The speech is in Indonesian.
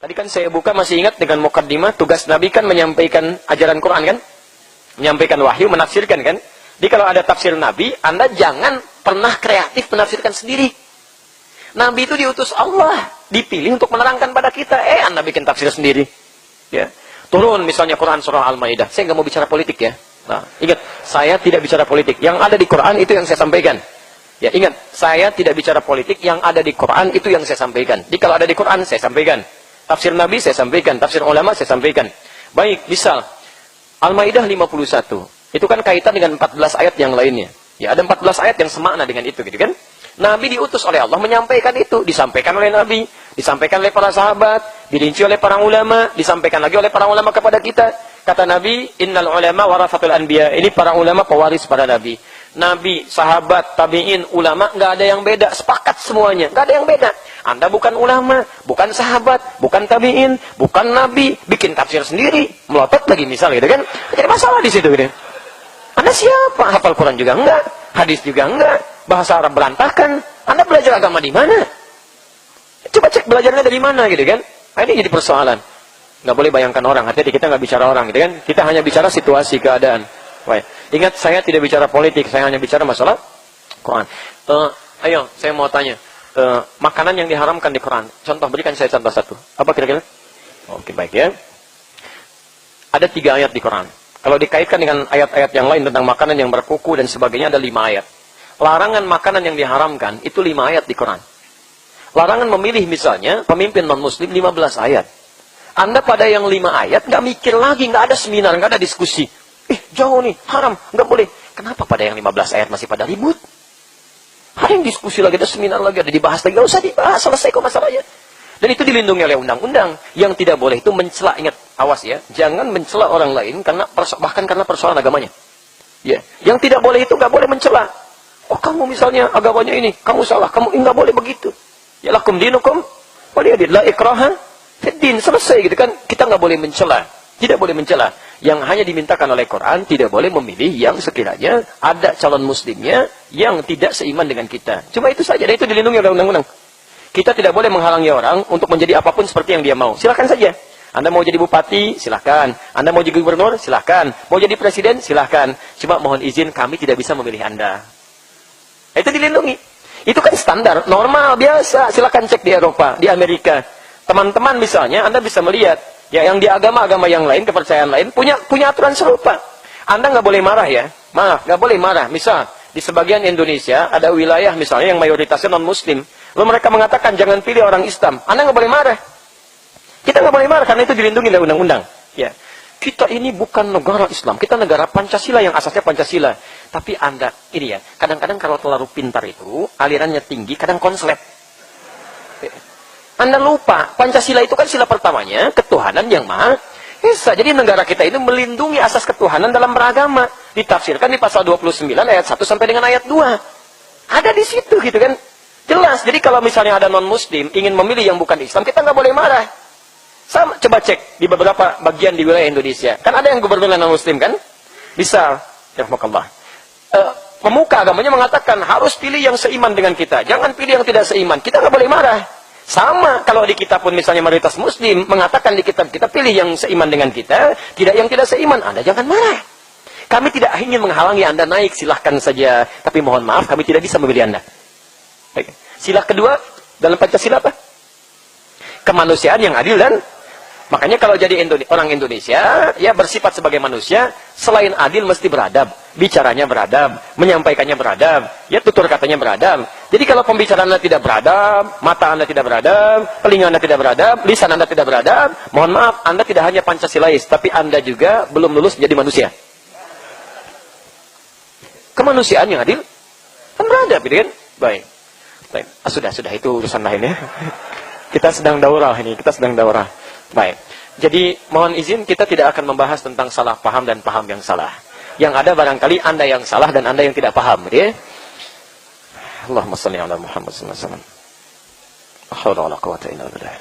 Tadi kan saya buka masih ingat dengan mukaddimah, tugas Nabi kan menyampaikan ajaran Quran kan? Menyampaikan wahyu, menafsirkan kan? Jadi kalau ada tafsir Nabi, Anda jangan pernah kreatif menafsirkan sendiri. Nabi itu diutus Allah, dipilih untuk menerangkan pada kita. Anda bikin tafsir sendiri. Ya. Turun misalnya Quran surah Al-Maidah. Saya nggak mau bicara politik ya. Nah, ingat, saya tidak bicara politik. Yang ada di Quran itu yang saya sampaikan. Ya, ingat, saya tidak bicara politik. Yang ada di Quran itu yang saya sampaikan. Jadi kalau ada di Quran, saya sampaikan. Tafsir Nabi saya sampaikan. Tafsir ulama saya sampaikan. Baik, misal Al-Maidah 51. Itu kan kaitan dengan 14 ayat yang lainnya. Ya, ada 14 ayat yang semakna dengan itu, gitu kan? Nabi diutus oleh Allah menyampaikan itu. Disampaikan oleh Nabi, disampaikan oleh para sahabat, dirinci oleh para ulama, disampaikan lagi oleh para ulama kepada kita. Kata Nabi, innal ulama warasatul anbiya. Ini para ulama pewaris para Nabi. Nabi, sahabat, tabi'in, ulama, nggak ada yang beda. Sepakat semuanya, nggak ada yang beda. Anda bukan ulama, bukan sahabat, bukan tabi'in, bukan Nabi, bikin tafsir sendiri, melotot lagi misal gitu kan. Jadi masalah di situ gitu. Anda siapa? Hafal Quran juga enggak, hadis juga enggak, bahasa Arab berantakan. Anda belajar agama di mana? Coba cek belajarnya dari mana gitu kan. Nah, ini jadi persoalan. Nggak boleh bayangkan orang, hati-hati kita nggak bicara orang gitu kan. Kita hanya bicara situasi, keadaan. Baik. Ingat, saya tidak bicara politik, saya hanya bicara masalah Quran. Ayo, saya mau tanya. Makanan yang diharamkan di Quran. Contoh, berikan saya contoh satu. Apa kira-kira? Oke, baik ya. Ada 3 ayat di Quran. Kalau dikaitkan dengan ayat-ayat yang lain tentang makanan yang berkuku dan sebagainya, ada 5 ayat. Larangan makanan yang diharamkan, itu 5 ayat di Quran. Larangan memilih misalnya, pemimpin non-muslim 15 ayat. Anda pada yang 5 ayat, nggak mikir lagi, nggak ada seminar, nggak ada diskusi. Jauh nih, haram, nggak boleh. Kenapa pada yang 15 ayat masih pada ribut? Ada yang diskusi lagi, ada seminar lagi, ada dibahas lagi. Nggak usah dibahas, selesai kok masalahnya. Dan itu dilindungi oleh undang-undang. Yang tidak boleh itu mencela. Ingat, awas ya. Jangan mencela orang lain bahkan karena persoalan agamanya. Ya. Yang tidak boleh itu nggak boleh mencela. Oh, kamu misalnya agamanya ini, kamu salah, kamu nggak boleh begitu. Ya lakum dinukum waliyadin, la ikraha fid din. Selesai gitu kan. Kita nggak boleh mencela. Tidak boleh mencela. Yang hanya dimintakan oleh Quran, tidak boleh memilih yang sekiranya ada calon muslimnya yang tidak seiman dengan kita. Cuma itu saja. Dan itu dilindungi oleh undang-undang. Kita tidak boleh menghalangi orang untuk menjadi apapun seperti yang dia mau. Silakan saja. Anda mau jadi bupati, silakan. Anda mau jadi gubernur, silakan. Mau jadi presiden, silakan. Cuma mohon izin, kami tidak bisa memilih Anda. Itu dilindungi. Itu kan standar, normal, biasa. Silakan cek di Eropa, di Amerika. Teman-teman misalnya, Anda bisa melihat. Ya, yang di agama-agama yang lain, kepercayaan lain, punya aturan serupa. Anda nggak boleh marah ya. Maaf, nggak boleh marah. Misal, di sebagian Indonesia, ada wilayah misalnya yang mayoritasnya non-muslim. Lalu mereka mengatakan jangan pilih orang Islam. Anda nggak boleh marah. Kita nggak boleh marah karena itu dilindungi oleh undang-undang. Ya, kita ini bukan negara Islam. Kita negara Pancasila yang asasnya Pancasila. Tapi Anda ini ya, kadang-kadang kalau terlalu pintar itu alirannya tinggi, kadang konslet. Anda lupa Pancasila itu kan sila pertamanya ketuhanan yang maha esa. Jadi negara kita ini melindungi asas ketuhanan dalam beragama. Ditafsirkan di pasal 29 ayat 1 sampai dengan ayat 2. Ada di situ gitu kan. Jelas, jadi kalau misalnya ada non-muslim ingin memilih yang bukan Islam, kita nggak boleh marah. Sama, coba cek di beberapa bagian di wilayah Indonesia. Kan ada yang gubernur non-muslim kan? Bisa, rahmatullah. Pemuka agamanya mengatakan harus pilih yang seiman dengan kita. Jangan pilih yang tidak seiman. Kita nggak boleh marah. Sama, kalau di kita pun misalnya mayoritas muslim mengatakan di kitab kita pilih yang seiman dengan kita, tidak yang tidak seiman. Anda jangan marah. Kami tidak ingin menghalangi Anda naik, silahkan saja. Tapi mohon maaf, kami tidak bisa memilih Anda. Sila kedua dalam Pancasila apa? Kemanusiaan yang adil dan makanya kalau jadi orang Indonesia ya bersifat sebagai manusia, selain adil mesti beradab, bicaranya beradab, menyampaikannya beradab, ya tutur katanya beradab. Jadi kalau pembicaraan Anda tidak beradab, mata Anda tidak beradab, telinga Anda tidak beradab, lisan Anda tidak beradab, mohon maaf, Anda tidak hanya Pancasilais, tapi Anda juga belum lulus menjadi manusia. Kemanusiaan yang adil kan beradab, gitu kan? Baik. Sudah itu urusan lain ya. Kita sedang daurah ini, kita sedang daurah. Baik. Jadi mohon izin kita tidak akan membahas tentang salah paham dan paham yang salah. Yang ada barangkali Anda yang salah dan Anda yang tidak paham, ya. Allahumma shalli ala Muhammad sallallahu alaihi wasallam. La haula wala quwwata illa billah.